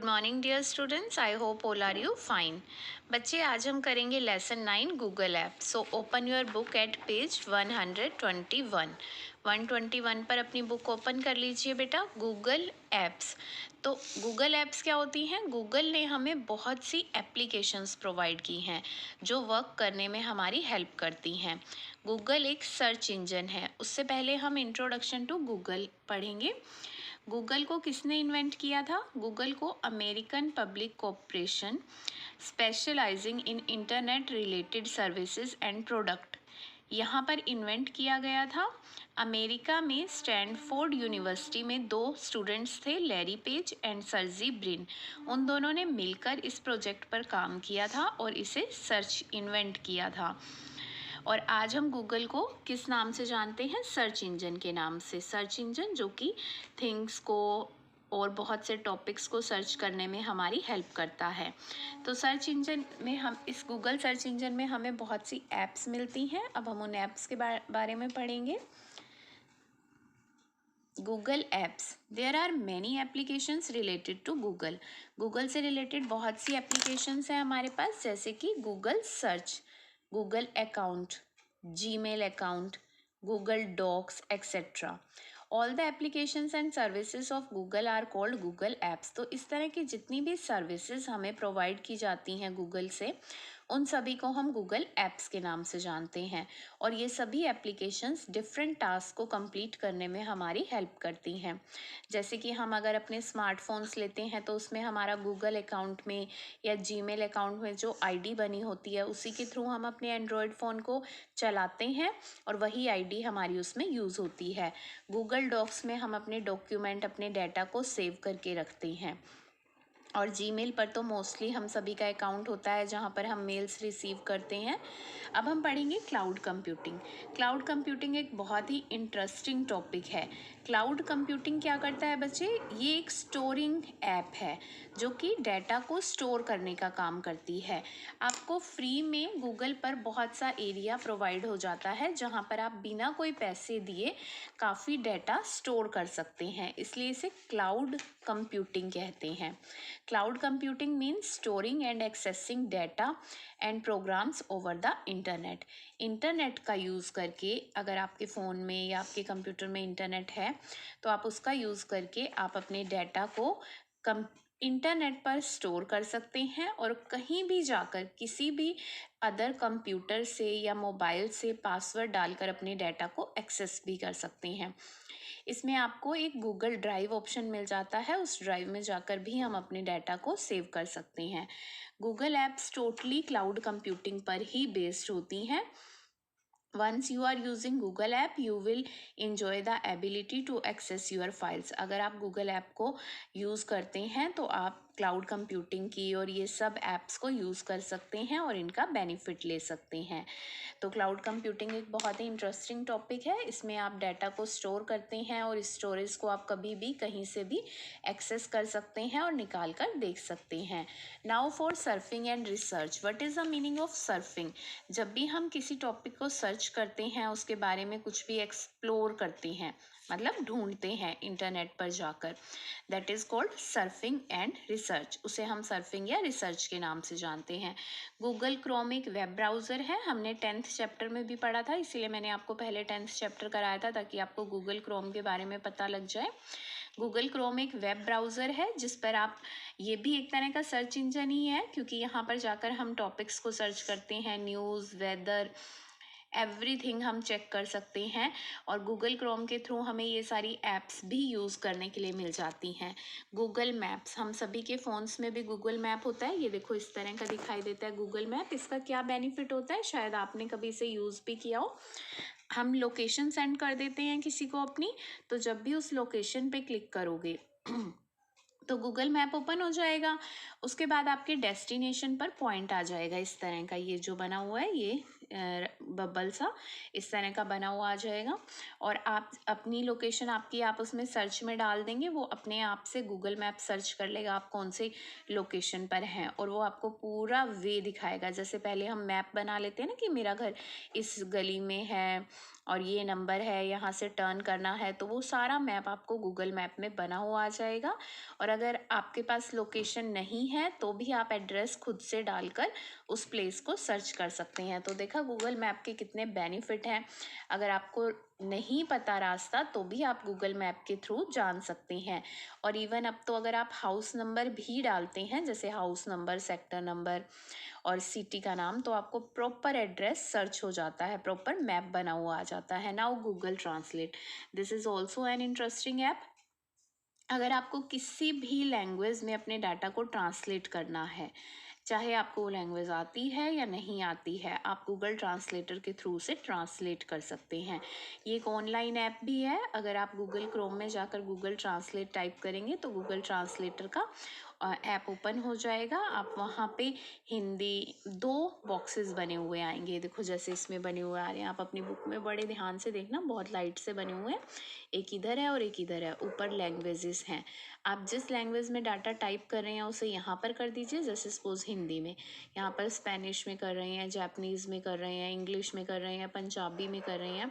Good morning dear students, I hope all are you fine. बच्चे, आज हम करेंगे lesson 9 Google app. So open your book at page 121। 121 पर अपनी book open कर लीजिए बेटा। Google apps. तो गूगल ऐप्स क्या होती हैं? गूगल ने हमें बहुत सी एप्लीकेशंस प्रोवाइड की हैं जो वर्क करने में हमारी हेल्प करती हैं। गूगल एक सर्च इंजन है। उससे पहले हम इंट्रोडक्शन टू गूगल पढ़ेंगे। गूगल को किसने इन्वेंट किया था? गूगल को American public corporation specialising in internet related services and product, यहाँ पर इन्वेंट किया गया था। अमेरिका में स्टैनफोर्ड यूनिवर्सिटी में दो स्टूडेंट्स थे, Larry page and Sergey Brin. उन दोनों ने मिलकर इस प्रोजेक्ट पर काम किया था और इसे सर्च इन्वेंट किया था। और आज हम गूगल को किस नाम से जानते हैं? सर्च इंजन के नाम से। सर्च इंजन जो कि थिंग्स को और बहुत से टॉपिक्स को सर्च करने में हमारी हेल्प करता है। तो सर्च इंजन में हम इस गूगल सर्च इंजन में हमें बहुत सी ऐप्स मिलती हैं। अब हम उन ऐप्स के बारे में पढ़ेंगे। Google apps. There are many applications related to Google. Google से रिलेटेड बहुत सी एप्लीकेशंस हैं हमारे पास, जैसे कि Google search, Google account, Gmail account, Google docs etcetera. All the applications and services of Google are called Google apps. तो इस तरह की जितनी भी सर्विसेज हमें प्रोवाइड की जाती हैं गूगल से, उन सभी को हम गूगल ऐप्स के नाम से जानते हैं। और ये सभी एप्लीकेशंस डिफरेंट टास्क को कंप्लीट करने में हमारी हेल्प करती हैं। जैसे कि हम अगर अपने स्मार्टफोन्स लेते हैं तो उसमें हमारा गूगल अकाउंट में या जीमेल अकाउंट में जो आईडी बनी होती है, उसी के थ्रू हम अपने एंड्रॉयड फ़ोन को चलाते हैं और वही आईडी हमारी उसमें यूज़ होती है। गूगल डॉक्स में हम अपने डॉक्यूमेंट, अपने डाटा को सेव करके रखते हैं। और जीमेल पर तो मोस्टली हम सभी का अकाउंट होता है जहाँ पर हम मेल्स रिसीव करते हैं। अब हम पढ़ेंगे क्लाउड कंप्यूटिंग। क्लाउड कंप्यूटिंग एक बहुत ही इंटरेस्टिंग टॉपिक है। क्लाउड कंप्यूटिंग क्या करता है बच्चे? ये एक स्टोरिंग ऐप है जो कि डाटा को स्टोर करने का काम करती है। आपको फ्री में गूगल पर बहुत सा एरिया प्रोवाइड हो जाता है जहाँ पर आप बिना कोई पैसे दिए काफ़ी डाटा स्टोर कर सकते हैं, इसलिए इसे क्लाउड कंप्यूटिंग कहते हैं। Cloud computing means storing and accessing data and programs over the internet. Internet का यूज़ करके, अगर आपके फ़ोन में या आपके कंप्यूटर में इंटरनेट है तो आप उसका यूज़ करके आप अपने डाटा को इंटरनेट पर स्टोर कर सकते हैं और कहीं भी जाकर किसी भी अदर कंप्यूटर से या मोबाइल से पासवर्ड डालकर अपने डाटा को एक्सेस भी कर सकते हैं। इसमें आपको एक गूगल ड्राइव ऑप्शन मिल जाता है, उस ड्राइव में जाकर भी हम अपने डाटा को सेव कर सकते हैं। Google apps totally cloud computing पर ही बेस्ड होती हैं। Once you are using Google app, you will enjoy the ability to access your files. अगर आप Google ऐप को यूज़ करते हैं तो आप क्लाउड कंप्यूटिंग की और ये सब ऐप्स को यूज़ कर सकते हैं और इनका बेनिफिट ले सकते हैं। तो क्लाउड कंप्यूटिंग एक बहुत ही इंटरेस्टिंग टॉपिक है। इसमें आप डाटा को स्टोर करते हैं और इस स्टोरेज को आप कभी भी कहीं से भी एक्सेस कर सकते हैं और निकाल कर देख सकते हैं। Now for surfing and research. What is the meaning of surfing? जब भी हम किसी टॉपिक को सर्च करते हैं, उसके बारे में कुछ भी एक्सप्लोर करते हैं, मतलब ढूंढते हैं इंटरनेट पर जाकर, that is called surfing and research. उसे हम सर्फिंग या रिसर्च के नाम से जानते हैं। गूगल क्रोम एक वेब ब्राउज़र है। हमने 10th चैप्टर में भी पढ़ा था, इसीलिए मैंने आपको पहले 10th चैप्टर कराया था ताकि आपको गूगल क्रोम के बारे में पता लग जाए। गूगल क्रोम एक वेब ब्राउज़र है जिस पर आप, ये भी एक तरह का सर्च इंजन ही है क्योंकि यहाँ पर जाकर हम टॉपिक्स को सर्च करते हैं, न्यूज़, वेदर, एवरीथिंग हम चेक कर सकते हैं। और गूगल क्रोम के थ्रू हमें ये सारी ऐप्स भी यूज़ करने के लिए मिल जाती हैं। गूगल मैप्स, हम सभी के फ़ोन्स में भी गूगल मैप होता है। ये देखो इस तरह का दिखाई देता है गूगल मैप। इसका क्या बेनिफिट होता है, शायद आपने कभी इसे यूज़ भी किया हो। हम लोकेशन सेंड कर देते हैं किसी को अपनी, तो जब भी उस लोकेशन पे क्लिक करोगे तो गूगल मैप ओपन हो जाएगा। उसके बाद आपके डेस्टिनेशन पर पॉइंट आ जाएगा। इस तरह का ये जो बना हुआ है, ये बबल सा इस तरह का बना हुआ आ जाएगा और आप अपनी लोकेशन आपकी आप उसमें सर्च में डाल देंगे, वो अपने आप से गूगल मैप सर्च कर लेगा आप कौन से लोकेशन पर हैं और वो आपको पूरा वे दिखाएगा। जैसे पहले हम मैप बना लेते हैं ना कि मेरा घर इस गली में है और ये नंबर है, यहाँ से टर्न करना है, तो वो सारा मैप आपको गूगल मैप में बना हुआ आ जाएगा। और अगर आपके पास लोकेशन नहीं है तो भी आप एड्रेस खुद से डालकर उस प्लेस को सर्च कर सकते हैं। तो देखा गूगल मैप के कितने बेनिफिट हैं। अगर आपको नहीं पता रास्ता तो भी आप गूगल मैप के थ्रू जान सकते हैं। और इवन अब तो अगर आप हाउस नंबर भी डालते हैं, जैसे हाउस नंबर, सेक्टर नंबर और सिटी का नाम, तो आपको प्रॉपर एड्रेस सर्च हो जाता है, प्रॉपर मैप बना हुआ आ जाता है। Now Google translate, this is also an interesting app. अगर आपको किसी भी लैंग्वेज में अपने डाटा को ट्रांसलेट करना है, चाहे आपको वो लैंग्वेज आती है या नहीं आती है, आप गूगल ट्रांसलेटर के थ्रू से ट्रांसलेट कर सकते हैं। ये एक ऑनलाइन ऐप भी है। अगर आप गूगल क्रोम में जाकर गूगल ट्रांसलेट टाइप करेंगे तो गूगल ट्रांसलेटर का ऐप ओपन हो जाएगा। आप वहाँ पे हिंदी 2 बॉक्सेस बने हुए आएंगे, देखो जैसे इसमें बने हुए आ रहे हैं। आप अपनी बुक में बड़े ध्यान से देखना, बहुत लाइट से बने हुए हैं, एक इधर है और एक इधर है, ऊपर लैंग्वेजेस हैं। आप जिस लैंग्वेज में डाटा टाइप कर रहे हैं उसे यहाँ पर कर दीजिए। जैसे सपोज हिंदी में, यहाँ पर स्पेनिश में कर रहे हैं, जापानीज़ में कर रहे हैं, इंग्लिश में कर रहे हैं, पंजाबी में कर रहे हैं,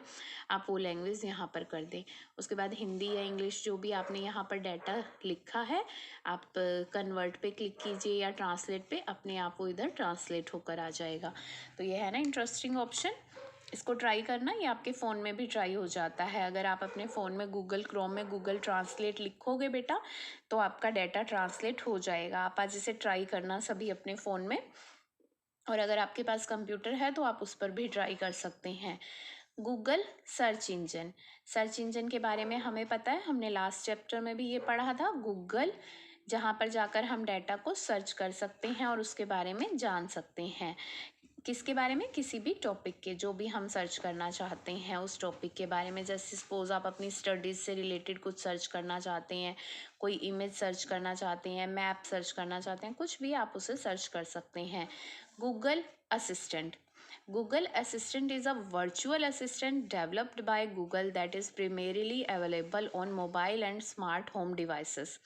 आप वो लैंग्वेज यहाँ पर कर दें। उसके बाद हिंदी या इंग्लिश जो भी आपने यहाँ पर डाटा लिखा है, आप कन्वर्ट पे क्लिक कीजिए या ट्रांसलेट पे, अपने आप वो इधर ट्रांसलेट होकर आ जाएगा। तो ये है ना इंटरेस्टिंग ऑप्शन, इसको ट्राई करना। ये आपके फ़ोन में भी ट्राई हो जाता है। अगर आप अपने फ़ोन में गूगल क्रोम में गूगल ट्रांसलेट लिखोगे बेटा तो आपका डाटा ट्रांसलेट हो जाएगा। आप आज इसे ट्राई करना सभी अपने फ़ोन में, और अगर आपके पास कंप्यूटर है तो आप उस पर भी ट्राई कर सकते हैं। Google search engine, search engine के बारे में हमें पता है, हमने लास्ट चैप्टर में भी ये पढ़ा था। गूगल जहाँ पर जाकर हम डाटा को सर्च कर सकते हैं और उसके बारे में जान सकते हैं। किसके बारे में? किसी भी टॉपिक के, जो भी हम सर्च करना चाहते हैं उस टॉपिक के बारे में। जैसे सपोज आप अपनी स्टडीज़ से रिलेटेड कुछ सर्च करना चाहते हैं, कोई इमेज सर्च करना चाहते हैं, मैप सर्च करना चाहते हैं, कुछ भी आप उसे सर्च कर सकते हैं। Google assistant, Google Assistant is a virtual assistant developed by Google that is primarily available on mobile and smart home devices.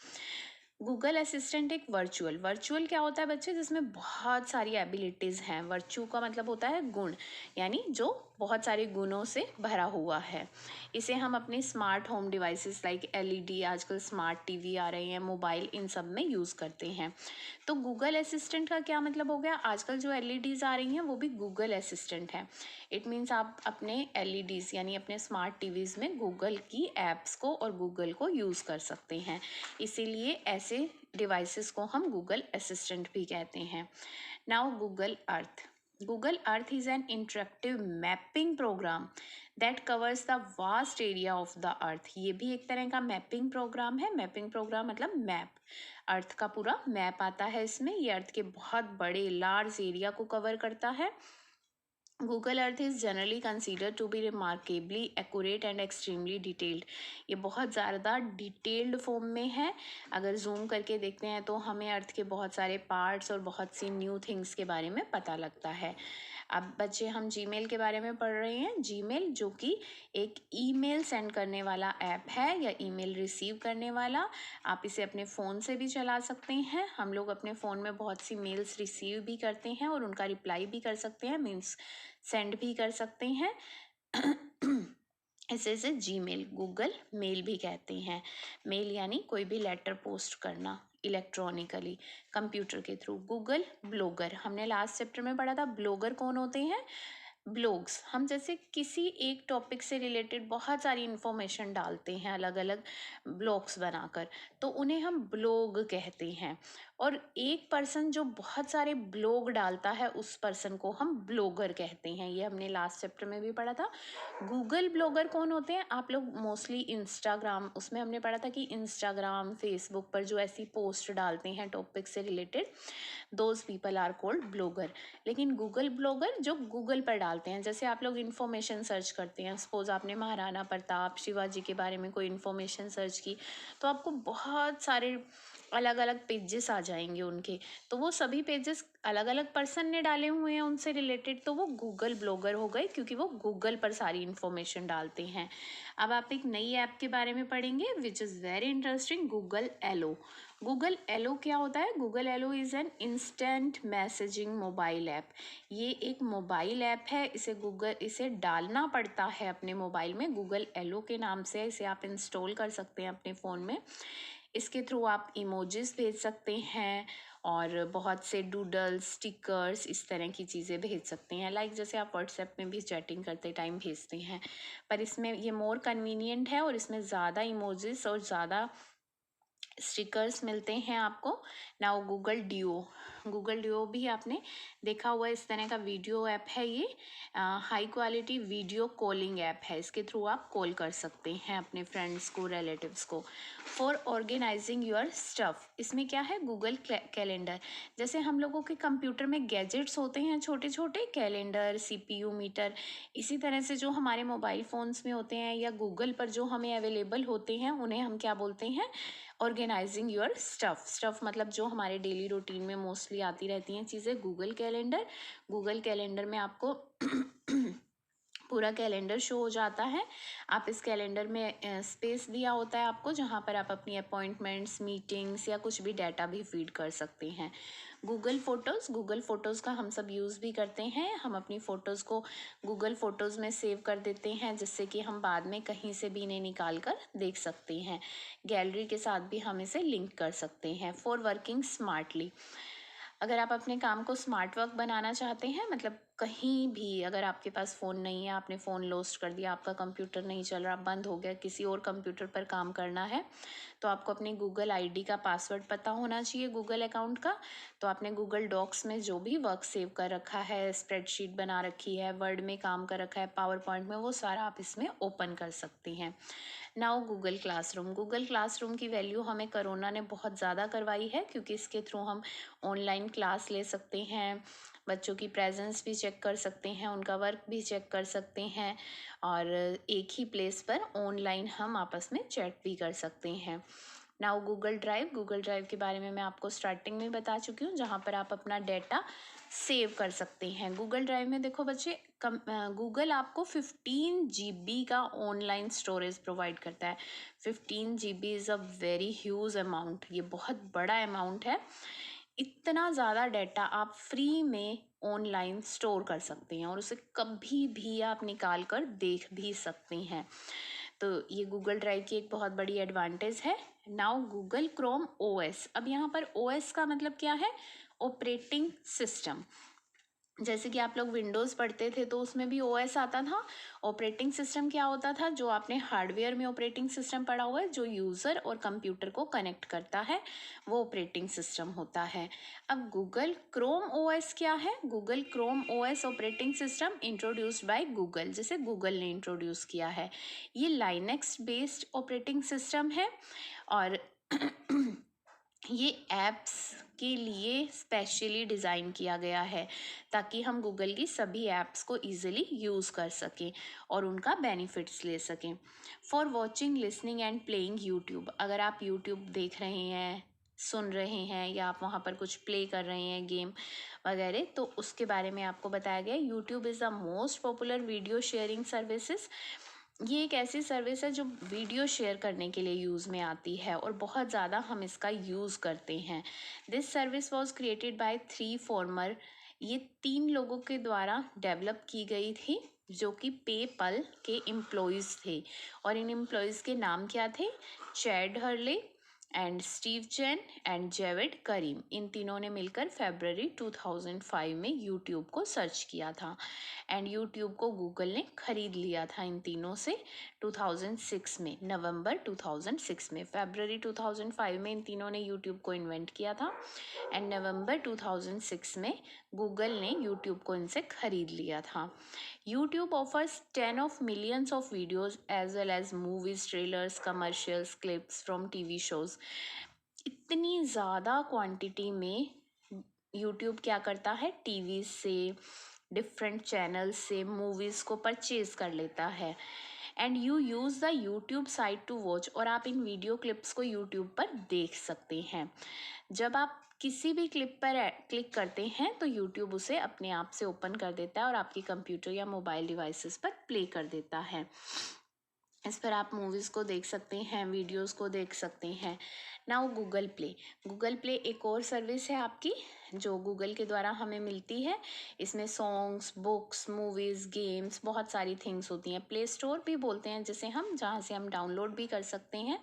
Google assistant एक वर्चुअल क्या होता है बच्चे? जिसमें बहुत सारी एबिलिटीज़ हैं। वर्चू का मतलब होता है गुण, यानी जो बहुत सारे गुणों से भरा हुआ है। इसे हम अपने smart home devices like LED, आजकल स्मार्ट टीवी आ रहे हैं, मोबाइल, इन सब में यूज़ करते हैं। तो गूगल असिस्टेंट का क्या मतलब हो गया? आजकल जो एलईडीज़ आ रही हैं वो भी गूगल असिस्टेंट है। इट मीन्स आप अपने एलईडीज़ यानी अपने स्मार्ट टीवीज़ में गूगल की एप्स को और गूगल को यूज़ कर सकते हैं। इसीलिए ऐसे डिवाइसेस को हम गूगल असिस्टेंट भी कहते हैं। Now Google Earth, Google Earth is an interactive mapping program that covers the vast area of the earth. ये भी एक तरह का मैपिंग प्रोग्राम है। मैपिंग प्रोग्राम मतलब मैप, अर्थ का पूरा मैप आता है इसमें। ये अर्थ के बहुत बड़े लार्ज एरिया को कवर करता है। Google Earth is generally consider to be remarkably accurate and extremely detailed. ये बहुत ज़्यादा डिटेल्ड फॉर्म में है। अगर जूम करके देखते हैं तो हमें अर्थ के बहुत सारे पार्ट्स और बहुत सी न्यू थिंग्स के बारे में पता लगता है। अब बच्चे हम जीमेल के बारे में पढ़ रहे हैं। जीमेल जो कि एक ईमेल सेंड करने वाला ऐप है या ईमेल रिसीव करने वाला। आप इसे अपने फ़ोन से भी चला सकते हैं। हम लोग अपने फ़ोन में बहुत सी मेल्स रिसीव भी करते हैं और उनका रिप्लाई भी कर सकते हैं, मीन्स सेंड भी कर सकते हैं। इसे जीमेल, गूगल मेल भी कहते हैं। मेल यानी कोई भी लेटर पोस्ट करना इलेक्ट्रॉनिकली कंप्यूटर के थ्रू। गूगल ब्लॉगर, हमने लास्ट चैप्टर में पढ़ा था। ब्लॉगर कौन होते हैं? ब्लॉग्स, हम जैसे किसी एक टॉपिक से रिलेटेड बहुत सारी इन्फॉर्मेशन डालते हैं अलग अलग ब्लॉग्स बनाकर, तो उन्हें हम ब्लॉग कहते हैं। और एक पर्सन जो बहुत सारे ब्लॉग डालता है उस पर्सन को हम ब्लॉगर कहते हैं। ये हमने लास्ट चैप्टर में भी पढ़ा था। गूगल ब्लॉगर कौन होते हैं? आप लोग मोस्टली इंस्टाग्राम, उसमें हमने पढ़ा था कि इंस्टाग्राम, फेसबुक पर जो ऐसी पोस्ट डालते हैं टॉपिक से related, those people are called blogger. लेकिन गूगल ब्लॉगर जो गूगल पर डालते हैं, जैसे आप लोग इन्फॉर्मेशन सर्च करते हैं, सपोज आपने महाराणा प्रताप, शिवाजी के बारे में कोई इन्फॉर्मेशन सर्च की, तो आपको बहुत सारे अलग अलग पेजेस आ जाएंगे उनके, तो वो सभी पेजेस अलग अलग पर्सन ने डाले हुए हैं उनसे रिलेटेड, तो वो गूगल ब्लॉगर हो गए क्योंकि वो गूगल पर सारी इन्फॉर्मेशन डालते हैं। अब आप एक नई ऐप के बारे में पढ़ेंगे which is very interesting, Google Allo. Google Allo क्या होता है? Google Allo is an instant messaging mobile app. ये एक मोबाइल ऐप है, इसे डालना पड़ता है अपने मोबाइल में, गूगल एलो के नाम से। इसे आप इंस्टॉल कर सकते हैं अपने फ़ोन में। इसके थ्रू आप इमोजीज भेज सकते हैं और बहुत से डूडल्स, स्टिकर्स, इस तरह की चीज़ें भेज सकते हैं, लाइक जैसे आप व्हाट्सएप में भी चैटिंग करते टाइम भेजते हैं। पर इसमें ये मोर कन्वीनियंट है और इसमें ज़्यादा इमोजीज और ज़्यादा स्टिकर्स मिलते हैं आपको। नाउ गूगल ड्यूओ भी आपने देखा हुआ, इस तरह का वीडियो ऐप है। ये high quality video calling app है। इसके थ्रू आप कॉल कर सकते हैं अपने फ्रेंड्स को, रिलेटिव्स को। फॉर ऑर्गेनाइजिंग योर स्टफ, इसमें क्या है? Google calendar. जैसे हम लोगों के कंप्यूटर में गैजेट्स होते हैं छोटे छोटे, कैलेंडर, सीपीयू, मीटर, इसी तरह से जो हमारे मोबाइल फ़ोन्स में होते हैं या गूगल पर जो हमें अवेलेबल होते हैं, उन्हें हम क्या बोलते हैं? ऑर्गेनाइजिंग योर स्टफ मतलब जो हमारे डेली रूटीन में मोस्टली आती रहती हैं चीज़ें। गूगल कैलेंडर में आपको पूरा कैलेंडर शो हो जाता है। आप इस कैलेंडर में स्पेस दिया होता है आपको, जहाँ पर आप अपनी अपॉइंटमेंट्स, मीटिंग्स या कुछ भी डाटा भी फीड कर सकते हैं। गूगल फ़ोटोज़ का हम सब यूज़ भी करते हैं। हम अपनी फ़ोटोज़ को गूगल फ़ोटोज़ में सेव कर देते हैं, जिससे कि हम बाद में कहीं से भी इन्हें निकाल कर देख सकते हैं। गैलरी के साथ भी हम इसे लिंक कर सकते हैं। फॉर वर्किंग स्मार्टली, अगर आप अपने काम को स्मार्ट वर्क बनाना चाहते हैं, मतलब कहीं भी अगर आपके पास फ़ोन नहीं है, आपने फ़ोन लॉस्ट कर दिया, आपका कंप्यूटर नहीं चल रहा, बंद हो गया, किसी और कंप्यूटर पर काम करना है, तो आपको अपनी गूगल आईडी का पासवर्ड पता होना चाहिए गूगल अकाउंट का। तो आपने गूगल डॉक्स में जो भी वर्क सेव कर रखा है, स्प्रेडशीट बना रखी है, वर्ड में काम कर रखा है, पावर पॉइंट में, वो सारा आप इसमें ओपन कर सकते हैं। नाउ गूगल क्लासरूम की वैल्यू हमें कोरोना ने बहुत ज़्यादा करवाई है, क्योंकि इसके थ्रू हम ऑनलाइन क्लास ले सकते हैं, बच्चों की प्रेजेंस भी चेक कर सकते हैं, उनका वर्क भी चेक कर सकते हैं, और एक ही प्लेस पर ऑनलाइन हम आपस में चैट भी कर सकते हैं। नाउ गूगल ड्राइव के बारे में मैं आपको स्टार्टिंग में बता चुकी हूँ, जहाँ पर आप अपना डेटा सेव कर सकते हैं। गूगल ड्राइव में देखो बच्चे, गूगल आपको 15 GB का ऑनलाइन स्टोरेज प्रोवाइड करता है। 15 GB is a very huge amount, ये बहुत बड़ा अमाउंट है। इतना ज़्यादा डाटा आप फ्री में ऑनलाइन स्टोर कर सकते हैं और उसे कभी भी आप निकाल कर देख भी सकते हैं। तो ये गूगल ड्राइव की एक बहुत बड़ी एडवांटेज है। नाउ गूगल क्रोम ओएस, अब यहाँ पर ओएस का मतलब क्या है? Operating system. जैसे कि आप लोग विंडोज़ पढ़ते थे तो उसमें भी ओएस आता था। ऑपरेटिंग सिस्टम क्या होता था? जो आपने हार्डवेयर में ऑपरेटिंग सिस्टम पढ़ा हुआ है, जो यूज़र और कंप्यूटर को कनेक्ट करता है, वो ऑपरेटिंग सिस्टम होता है। अब गूगल क्रोम ओएस क्या है? Google Chrome OS operating system introduced by Google, जिसे गूगल ने इंट्रोड्यूस किया है। ये लाइनेक्स बेस्ड ऑपरेटिंग सिस्टम है और ये ऐप्स के लिए स्पेशली डिज़ाइन किया गया है, ताकि हम गूगल की सभी ऐप्स को इजीली यूज़ कर सकें और उनका बेनिफिट्स ले सकें। For watching, listening and playing YouTube, अगर आप यूट्यूब देख रहे हैं, सुन रहे हैं, या आप वहाँ पर कुछ प्ले कर रहे हैं गेम वगैरह, तो उसके बारे में आपको बताया गया है। YouTube is the most popular video sharing services. ये एक ऐसी सर्विस है जो वीडियो शेयर करने के लिए यूज़ में आती है और बहुत ज़्यादा हम इसका यूज़ करते हैं। This service was created by 3 farmer, ये 3 लोगों के द्वारा डेवलप की गई थी, जो कि पेपल के एम्प्लॉयज़ थे। और इन एम्प्लॉयज़ के नाम क्या थे? Chad Hurley and Steve Chen and Jawed Karim. इन तीनों ने मिलकर फरवरी 2005 में यूट्यूब को सर्च किया था एंड यूट्यूब को गूगल ने खरीद लिया था इन तीनों से 2006 में, नवंबर 2006 में। फरवरी 2005 में इन तीनों ने यूट्यूब को इन्वेंट किया था एंड नवंबर 2006 में गूगल ने यूट्यूब को इनसे खरीद लिया था। YouTube offers 10 of millions of videos as well as movies, trailers, commercials, clips from TV shows. इतनी ज़्यादा क्वांटिटी में YouTube क्या करता है? टीवी से, डिफरेंट चैनल से मूवीज़ को परचेज कर लेता है and you use the YouTube site to watch, और आप इन वीडियो क्लिप्स को यूट्यूब पर देख सकते हैं। जब आप किसी भी क्लिप पर क्लिक करते हैं तो यूट्यूब उसे अपने आप से ओपन कर देता है और आपकी कंप्यूटर या मोबाइल डिवाइसेस पर प्ले कर देता है। इस पर आप मूवीज़ को देख सकते हैं, वीडियोस को देख सकते हैं। नाउ गूगल प्ले एक और सर्विस है आपकी जो गूगल के द्वारा हमें मिलती है। इसमें सॉन्ग्स, बुक्स, मूवीज़, गेम्स, बहुत सारी थिंग्स होती हैं। प्ले स्टोर भी बोलते हैं जिसे हम, जहाँ से हम डाउनलोड भी कर सकते हैं,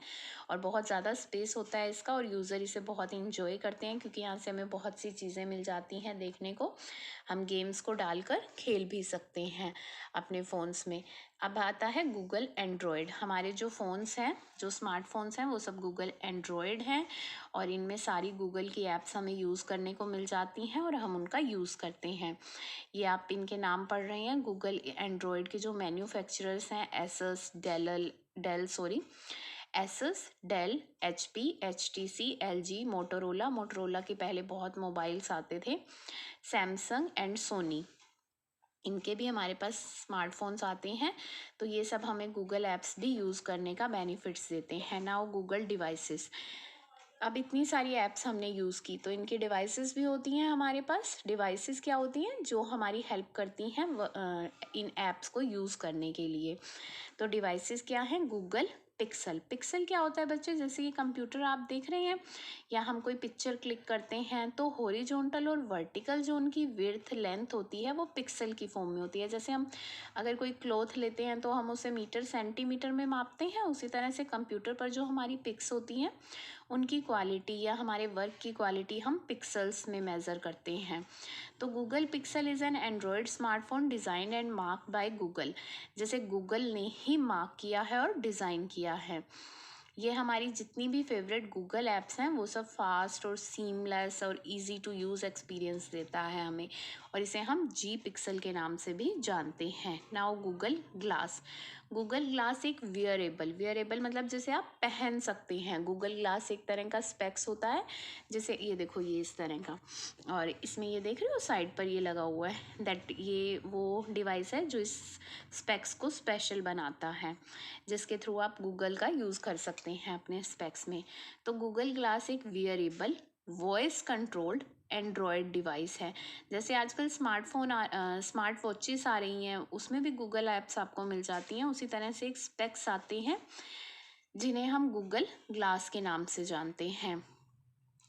और बहुत ज़्यादा स्पेस होता है इसका और यूज़र इसे बहुत इंजॉय करते हैं क्योंकि यहाँ से हमें बहुत सी चीज़ें मिल जाती हैं देखने को। हम गेम्स को डालकर खेल भी सकते हैं अपने फ़ोन्स में। अब आता है गूगल एंड्रॉयड। हमारे जो फ़ोन्स हैं, जो स्मार्टफोन्स हैं, वो सब गूगल एंड्रॉयड हैं और इनमें सारी गूगल की ऐप्स हमें यूज़ करने को मिल जाती हैं और हम उनका यूज़ करते हैं। ये आप इनके नाम पढ़ रहे हैं। गूगल एंड्रॉयड के जो मैन्युफैक्चरर्स हैं, Asus, Dell, HP, HTC, LG, Motorola के पहले बहुत मोबाइल्स आते थे, सैमसंग एंड सोनी, इनके भी हमारे पास स्मार्टफोन्स आते हैं। तो ये सब हमें गूगल ऐप्स भी यूज़ करने का बेनिफिट्स देते हैं। Now Google devices. अब इतनी सारी ऐप्स हमने यूज़ की तो इनकी डिवाइसेस भी होती हैं हमारे पास। डिवाइसेस क्या होती हैं? जो हमारी हेल्प करती हैं इन ऐप्स को यूज़ करने के लिए। तो डिवाइसेस क्या हैं? गूगल पिक्सल क्या होता है बच्चे? जैसे कि कंप्यूटर आप देख रहे हैं या हम कोई पिक्चर क्लिक करते हैं तो हॉरिजॉन्टल और वर्टिकल जो उनकी विड्थ लेंथ होती है वो पिक्सल की फॉर्म में होती है। जैसे हम अगर कोई क्लॉथ लेते हैं तो हम उसे मीटर सेंटीमीटर में मापते हैं, उसी तरह से कंप्यूटर पर जो हमारी पिक्स होती हैं उनकी क्वालिटी या हमारे वर्क की क्वालिटी हम पिक्सल्स में मेज़र करते हैं। तो Google pixel is an Android smartphone design and mark by Google. जैसे गूगल ने ही मार्क किया है और डिज़ाइन किया है। ये हमारी जितनी भी फेवरेट गूगल ऐप्स हैं वो सब फास्ट और सीमलेस और इजी टू यूज़ एक्सपीरियंस देता है हमें, और इसे हम जी पिक्सल के नाम से भी जानते हैं। नाउ गूगल ग्लास एक वियरेबल मतलब जैसे आप पहन सकते हैं। गूगल ग्लास एक तरह का स्पेक्स होता है, जैसे ये देखो, ये इस तरह का, और इसमें ये देख रहे हो साइड पर ये लगा हुआ है, ये वो डिवाइस है जो इस स्पेक्स को स्पेशल बनाता है, जिसके थ्रू आप गूगल का यूज़ कर सकते हैं अपने स्पेक्स में। तो गूगल ग्लास एक wearable voice controlled Android device है। जैसे आजकल स्मार्ट वॉचेस आ रही हैं उसमें भी गूगल ऐप्स आपको मिल जाती हैं, उसी तरह से एक स्पेक्स आते हैं जिन्हें हम गूगल ग्लास के नाम से जानते हैं।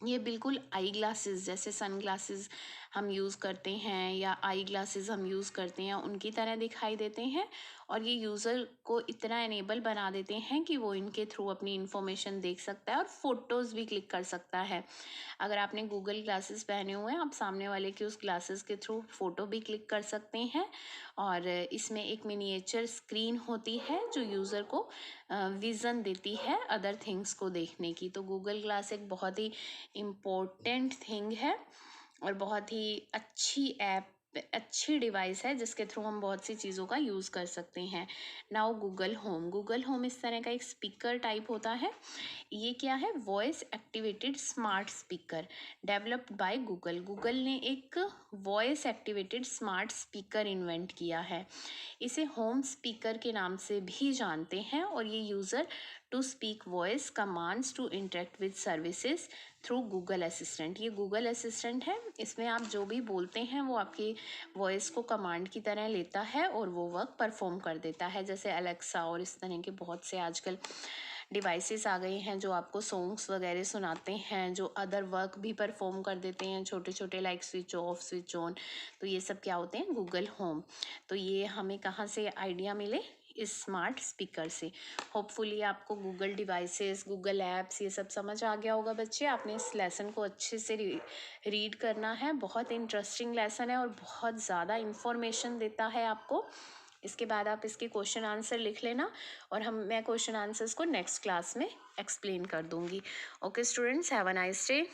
ये बिल्कुल आई ग्लासेस, जैसे सन ग्लासेस हम यूज़ करते हैं या आई ग्लासेस हम यूज़ करते हैं, उनकी तरह दिखाई देते हैं, और ये यूज़र को इतना एनेबल बना देते हैं कि वो इनके थ्रू अपनी इन्फॉर्मेशन देख सकता है और फ़ोटोज़ भी क्लिक कर सकता है। अगर आपने गूगल ग्लासेस पहने हुए हैं, आप सामने वाले के उस ग्लासेस के थ्रू फ़ोटो भी क्लिक कर सकते हैं, और इसमें एक मिनिएचर स्क्रीन होती है जो यूज़र को विज़न देती है अदर थिंग्स को देखने की। तो गूगल ग्लास एक बहुत ही इम्पोर्टेंट थिंग है और बहुत ही अच्छी डिवाइस है जिसके थ्रू हम बहुत सी चीज़ों का यूज़ कर सकते हैं। नाउ गूगल होम इस तरह का एक स्पीकर टाइप होता है। ये क्या है? Voice activated smart speaker developed by Google ने एक voice activated smart speaker invent किया है। इसे होम स्पीकर के नाम से भी जानते हैं, और ये user to speak voice commands to interact with services through Google Assistant. ये गूगल असिस्टेंट है, इसमें आप जो भी बोलते हैं वो आपकी वॉइस को कमांड की तरह लेता है और वो वर्क परफॉर्म कर देता है। जैसे अलेक्सा और इस तरह के बहुत से आजकल डिवाइसेस आ गए हैं जो आपको सॉन्ग्स वगैरह सुनाते हैं, जो अदर वर्क भी परफॉर्म कर देते हैं छोटे छोटे, like switch off, switch on. तो ये सब क्या होते हैं? Google home. तो ये हमें कहाँ से आइडिया मिले? इस स्मार्ट स्पीकर से। होपफुली आपको गूगल डिवाइसेस, गूगल ऐप्स ये सब समझ आ गया होगा बच्चे। आपने इस लेसन को अच्छे से रीड करना है। बहुत इंटरेस्टिंग लेसन है और बहुत ज़्यादा इंफॉर्मेशन देता है आपको। इसके बाद आप इसके क्वेश्चन आंसर लिख लेना, और मैं क्वेश्चन आंसर्स को नेक्स्ट क्लास में एक्सप्लेन कर दूंगी। Okay students, have a nice day.